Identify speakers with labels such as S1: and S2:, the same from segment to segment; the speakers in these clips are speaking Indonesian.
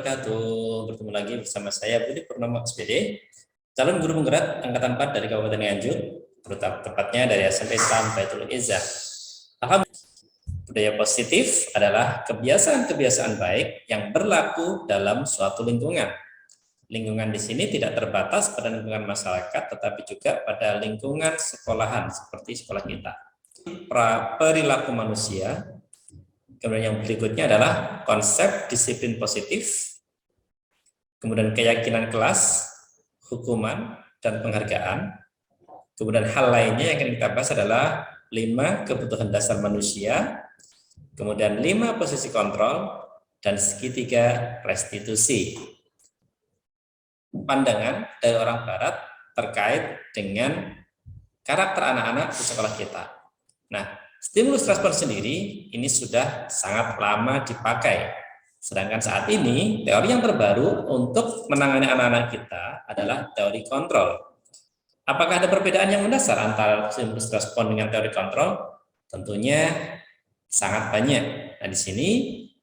S1: wabarakatuh. Bertemu lagi bersama saya Budi Purnomo SPD, calon guru penggerak angkatan 4 dari Kabupaten Nganjuk, tepatnya dari SMP Islam Baitul Izzah. Alhamdulillah, budaya positif adalah kebiasaan-kebiasaan baik yang berlaku dalam suatu lingkungan. Lingkungan di sini tidak terbatas pada lingkungan masyarakat, tetapi juga pada lingkungan sekolahan seperti sekolah kita. Perilaku manusia. Kemudian yang berikutnya adalah konsep disiplin positif, kemudian keyakinan kelas, hukuman, dan penghargaan. Kemudian hal lainnya yang akan kita bahas adalah 5 kebutuhan dasar manusia, kemudian 5 posisi kontrol, dan segitiga restitusi. Pandangan dari orang Barat terkait dengan karakter anak-anak di sekolah kita. Nah, stimulus respon sendiri ini sudah sangat lama dipakai. Sedangkan saat ini teori yang terbaru untuk menangani anak-anak kita adalah teori kontrol. Apakah ada perbedaan yang mendasar antara stimulus respon dengan teori kontrol? Tentunya sangat banyak. Nah, di sini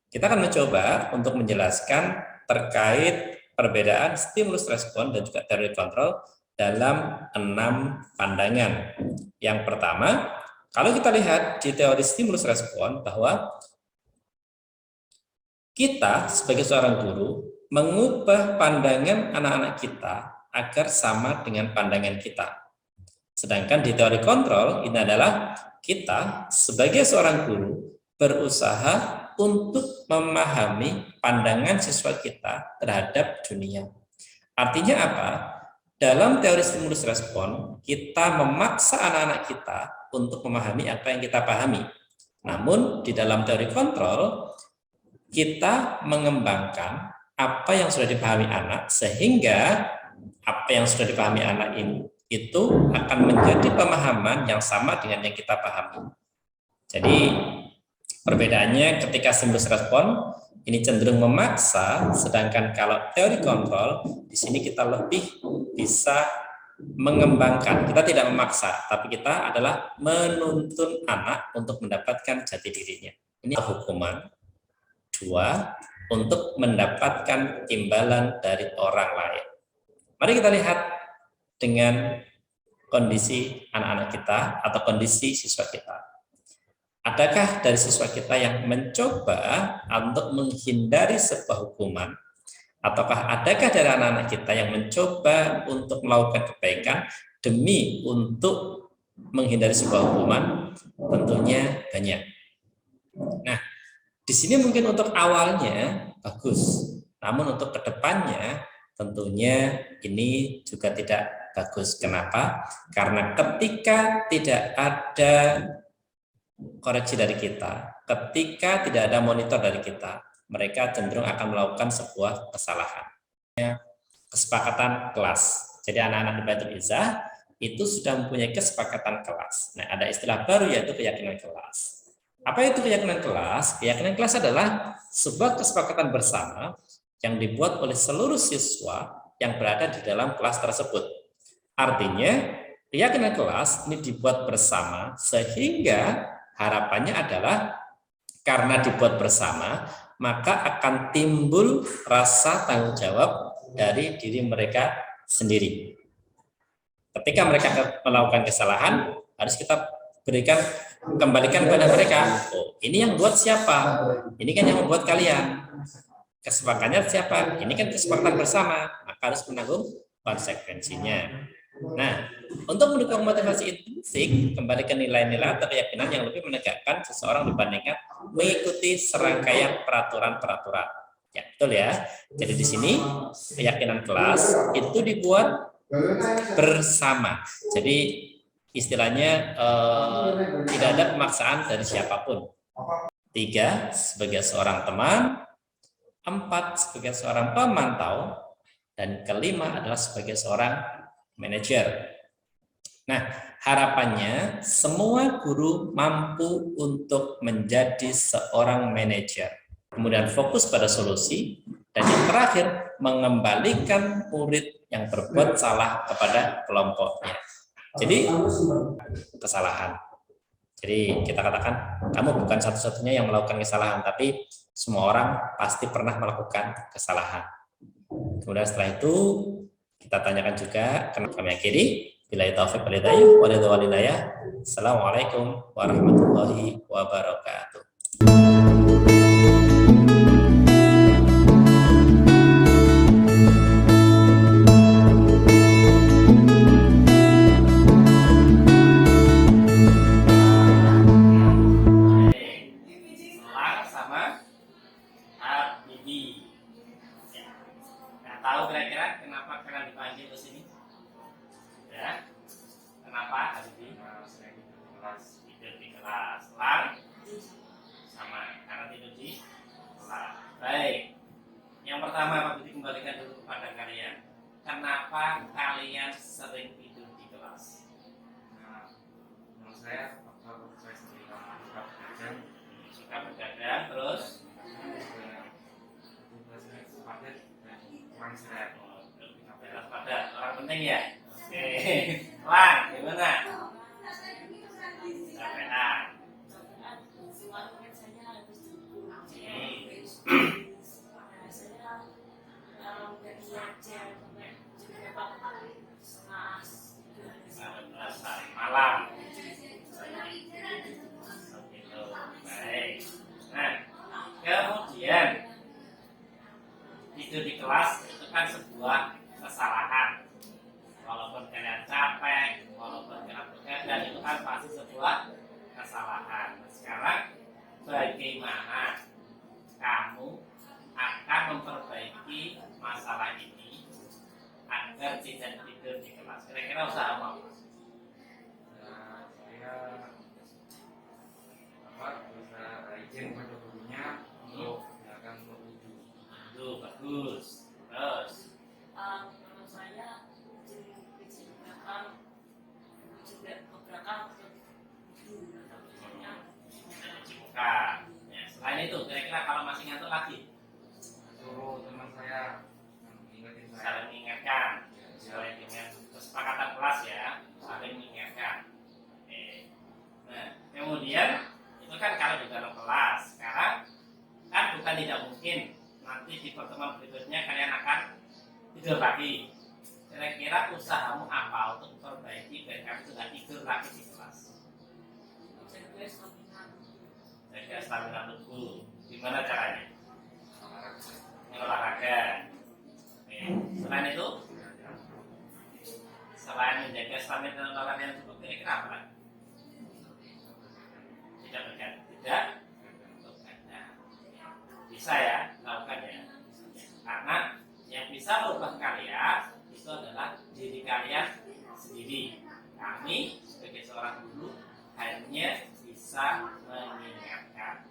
S1: kita akan mencoba untuk menjelaskan terkait perbedaan stimulus respon dan juga teori kontrol dalam 6 pandangan. Yang pertama, kalau kita lihat di teori stimulus respon bahwa kita sebagai seorang guru mengubah pandangan anak-anak kita agar sama dengan pandangan kita. Sedangkan di teori kontrol ini adalah kita sebagai seorang guru berusaha untuk memahami pandangan siswa kita terhadap dunia. Artinya apa? Dalam teori stimulus respon, kita memaksa anak-anak kita untuk memahami apa yang kita pahami. Namun di dalam teori kontrol, kita mengembangkan apa yang sudah dipahami anak, sehingga apa yang sudah dipahami anak ini itu akan menjadi pemahaman yang sama dengan yang kita pahami. Jadi perbedaannya ketika stimulus respon ini cenderung memaksa, sedangkan kalau teori kontrol di sini kita lebih bisa mengembangkan. Kita tidak memaksa, tapi kita adalah menuntun anak untuk mendapatkan jati dirinya. Ini hukuman. 2, untuk mendapatkan imbalan dari orang lain. Mari kita lihat dengan kondisi anak-anak kita atau kondisi siswa kita. Adakah dari siswa kita yang mencoba untuk menghindari sebuah hukuman? Ataukah adakah dari anak-anak kita yang mencoba untuk melakukan kebaikan demi untuk menghindari sebuah hukuman? Tentunya banyak. Nah, di sini mungkin untuk awalnya bagus, namun untuk kedepannya tentunya ini juga tidak bagus. Kenapa? Karena ketika tidak ada koreksi dari kita, ketika tidak ada monitor dari kita, mereka cenderung akan melakukan sebuah kesalahan. Kesepakatan kelas. Jadi anak-anak di Baitul Izzah itu sudah mempunyai kesepakatan kelas. Nah, ada istilah baru yaitu keyakinan kelas. Apa itu keyakinan kelas? Keyakinan kelas adalah sebuah kesepakatan bersama yang dibuat oleh seluruh siswa yang berada di dalam kelas tersebut. Artinya, keyakinan kelas ini dibuat bersama sehingga harapannya adalah karena dibuat bersama, maka akan timbul rasa tanggung jawab dari diri mereka sendiri. Ketika mereka melakukan kesalahan, harus kita kembalikan kepada mereka. Oh, ini yang buat siapa? Ini kan yang membuat kalian. Kesepakatannya siapa? Ini kan kesepakatan bersama, maka harus menanggung konsekuensinya. Nah, untuk mendukung motivasi intrinsik, kembali ke nilai-nilai atau keyakinan yang lebih menegakkan seseorang dibandingkan mengikuti serangkaian peraturan-peraturan. Ya, betul ya. Jadi di sini keyakinan kelas itu dibuat bersama. Jadi istilahnya tidak ada pemaksaan dari siapapun. 3 sebagai seorang teman, 4 sebagai seorang pemantau, dan kelima adalah sebagai seorang manajer. Nah, harapannya semua guru mampu untuk menjadi seorang manajer. Kemudian fokus pada solusi, dan yang terakhir mengembalikan murid yang berbuat salah kepada kelompoknya. Jadi kesalahan. Jadi kita katakan kamu bukan satu-satunya yang melakukan kesalahan, tapi semua orang pasti pernah melakukan kesalahan. Kemudian setelah itu kita tanyakan juga, kenapa kami akhiri. Billahi taufiq wal hidayah. Assalamualaikum warahmatullahi wabarakatuh. Tahu kira-kira kenapa kalian dipanggil ke sini? Ya. Kenapa Habibie? Tidur di kelas. Lang sama karena tidur di kelas. Baik. Yang pertama Habibie kembalikan dulu kepada kalian. Kenapa kalian sering tidur di kelas?
S2: Nah, menurut saya faktor saya sendiri
S1: Suka begadang terus
S2: tugasnya itu padat dan kurang istirahat.
S1: pada orang penting ya. Oke. Lang, gimana? Capean. Malam. Begitu. Baik. Nah, kemudian tidur di kelas itu kan sebuah kesalahan. Walaupun kalian capek, walaupun kalian begadang, itu kan pasti sebuah kesalahan. Nah, sekarang bagaimana kamu akan memperbaiki masalah ini agar tidak tidur di kelas? Kira-kira usaha apa?
S2: Saya berusaha izin pada gurunya untuk melakukan wudhu.
S1: Itu bagus. Terus
S3: Kalau saya cuci belakang
S1: cuci muka. Ya, selain itu, kira-kira kalau masih ngantuk lagi,
S2: Suruh teman saya mengingatkan saya.
S1: saling mengingatkan sesuai dengan kesepakatan kelas ya, saling mengingatkan. Oke. Nah, kemudian itu kan kalau di dalam kelas. Sekarang kan bukan tidak mungkin nanti di pertemuan berikutnya kalian akan tidur lagi. Kira-kira usahamu apa untuk memperbaiki biar kamu tidak tidur lagi di kelas? Jaga stamina tubuh. Gimana caranya? Olahraga. Oke. Selain itu, selain menjaga stamina dan olahraga yang cukup, kira-kira apa lagi? Tidak begadang. Tidak begadang. Bisa ya, lakukan ya. Karena yang bisa merubah kalian itu adalah diri kalian sendiri. Kami sebagai seorang guru hanya bisa mengingatkan.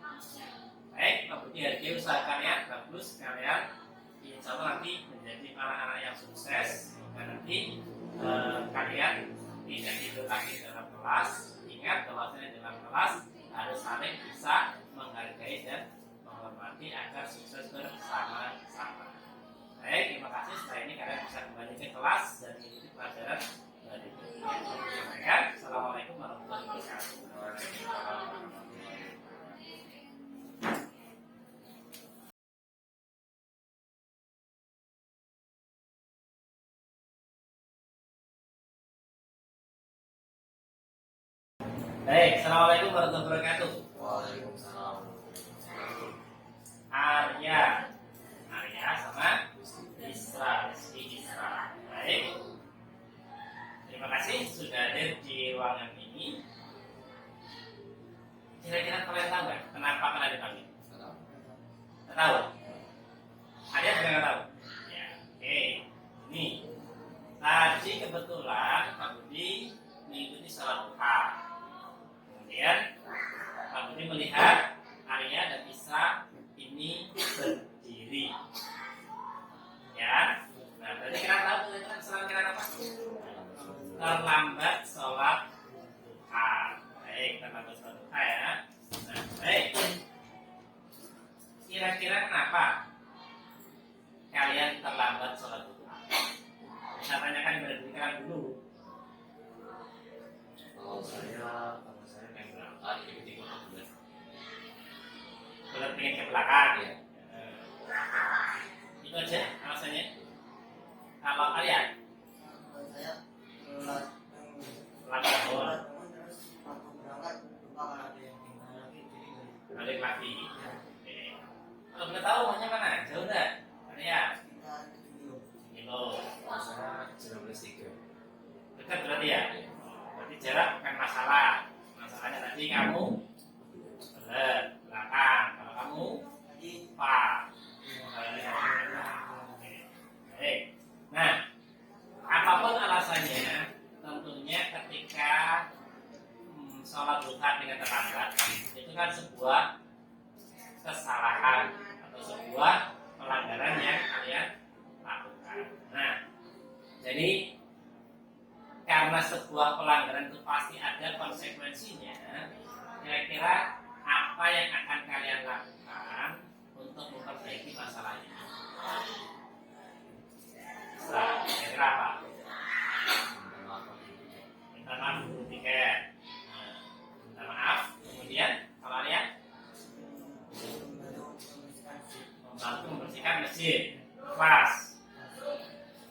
S1: Baik, kemudian hargai usaha kalian bagus, kalian insya Allah nanti menjadi anak-anak yang sukses. Dan nanti kalian tidak tidur lagi dalam kelas. Ingat bahwasanya dalam kelas harus saling bisa menghargai dan menghormati agar sukses bersama-sama. Baik, terima kasih. Setelah ini kalian bisa kembali ke kelas dan mengikuti pelajaran berikutnya. Assalamualaikum warahmatullahi wabarakatuh. Baik, assalamualaikum warahmatullahi wabarakatuh.
S2: Waalaikumsalam.
S1: Arya sama Isra. Baik, terima kasih sudah hadir di ruangan ini. Kira-kira kalian tahu nggak kenapa kalian dipanggil? Nggak tahu? Ada yang nggak tahu? Ya, oke. Ini tadi kebetulan Pak Budi mengikuti sholat duha. Kemudian Pak Budi melihat Arya dan Isra ini berdiri. Ya, nah berarti kita tahu kesalahan kita apa? Terlambat sholat duha. Baik, terlambat sholat duha ya. Nah, baik. Kira-kira kenapa kalian terlambat sholat duha? Saya tanyakan kepada kalian dulu.
S2: Kalau saya
S1: Pak, ikuti bulat. Bulat pengen ke belakang ya. Itu aja alasannya. Kalau kalian?
S4: Saya telat
S1: Bangun,
S4: terus waktu berangkat lupa kalau ada yang tinggal lagi jadi nggak
S1: balik lagi. Oke. Kalau boleh tahu rumahnya mana? Jauh nggak? Kalian?
S4: sekitar 7 kilo.
S1: Kilo.
S2: Masa 19.3.
S1: Dekat berarti ya? Berarti jarak bukan masalah. Masalahnya tadi kamu berat, belakang. Kalau kamu
S4: Tadi
S1: pak. Baik. Nah, apapun alasannya, tentunya ketika sholat duha dengan terlambat itu kan sebuah kesalahan atau sebuah pelanggaran yang kalian lakukan. Nah, jadi karena sebuah pelanggaran itu pasti ada konsekuensinya, kira-kira apa yang akan kalian lakukan untuk memperbaiki masalah ini? Nah, kira-kira apa? Minta maaf dulu tiket. Minta maaf. Kemudian kalau kalian membantu membersihkan masjid, kelas.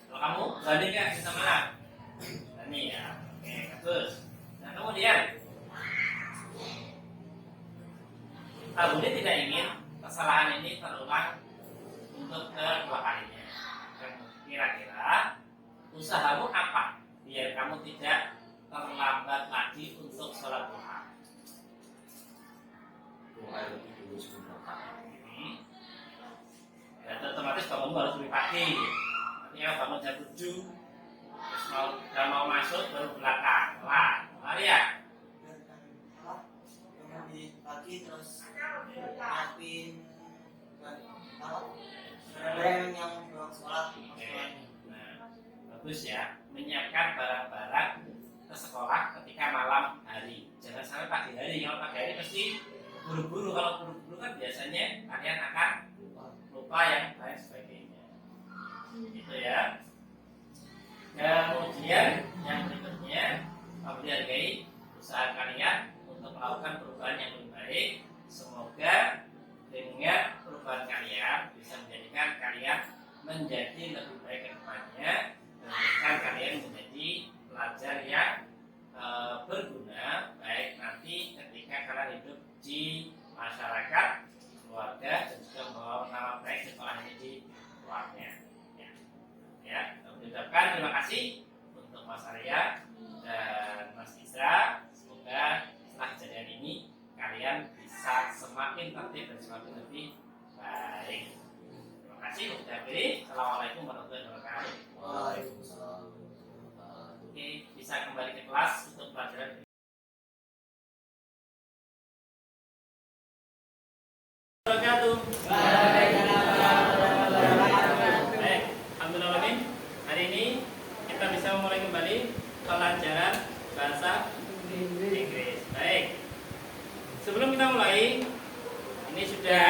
S1: Kalau kamu berani nggak minta maaf? Berani ya. Oke, bagus. Nah kemudian Abu tidak ingin kesalahan ini terulang untuk kedua kalinya. Kira-kira usahamu apa biar kamu tidak terlambat lagi untuk sholat duha?
S2: Doa lebih dulu sebelum berangkat.
S1: Ya, otomatis bangun harus lebih pagi. Artinya bangun jam 7, terus mau masuk baru belakang. Lari ya.
S4: bangun di pagi terus nyiapin barang yang belum sholat.
S1: Oke. Nah, bagus ya. Menyiapkan barang-barang ke sekolah ketika malam hari. Jangan sampai pagi hari. Kalau pagi hari pasti buru-buru. Kalau buru-buru kan biasanya kalian akan lupa yang lain sebagainya. Gitu ya. Kemudian yang berikutnya, kamu dihargai usaha kalian untuk melakukan perubahan yang lebih baik. Semoga dengan perubahan kalian bisa menjadikan kalian menjadi lebih baik ke depannya dan menjadikan kalian menjadi pelajar yang berguna baik nanti ketika kalian hidup di masyarakat, keluarga dan juga membawa nama baik sekolah ini di luarnya. Ya, ucapkan terima kasih untuk Mas Arya dan Mas Isra. Semoga setelah kejadian ini kalian bisa semakin tertib dan semakin lebih baik. Terima kasih. Assalamualaikum warahmatullahi wabarakatuh.
S2: Waalaikumsalam.
S1: Oke, bisa kembali ke kelas untuk pelajaran. Wabarakatuh. Baik, alhamdulillah. Hari ini kita bisa memulai kembali pelajaran bahasa Inggris. Baik. Sebelum kita mulai, ini sudah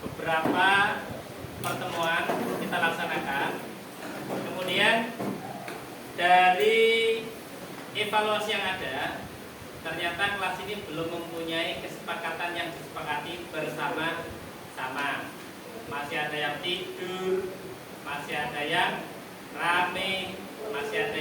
S1: beberapa pertemuan kita laksanakan. Kemudian dari evaluasi yang ada, ternyata kelas ini belum mempunyai kesepakatan yang disepakati bersama-sama. Masih ada yang tidur, masih ada yang rame, masih ada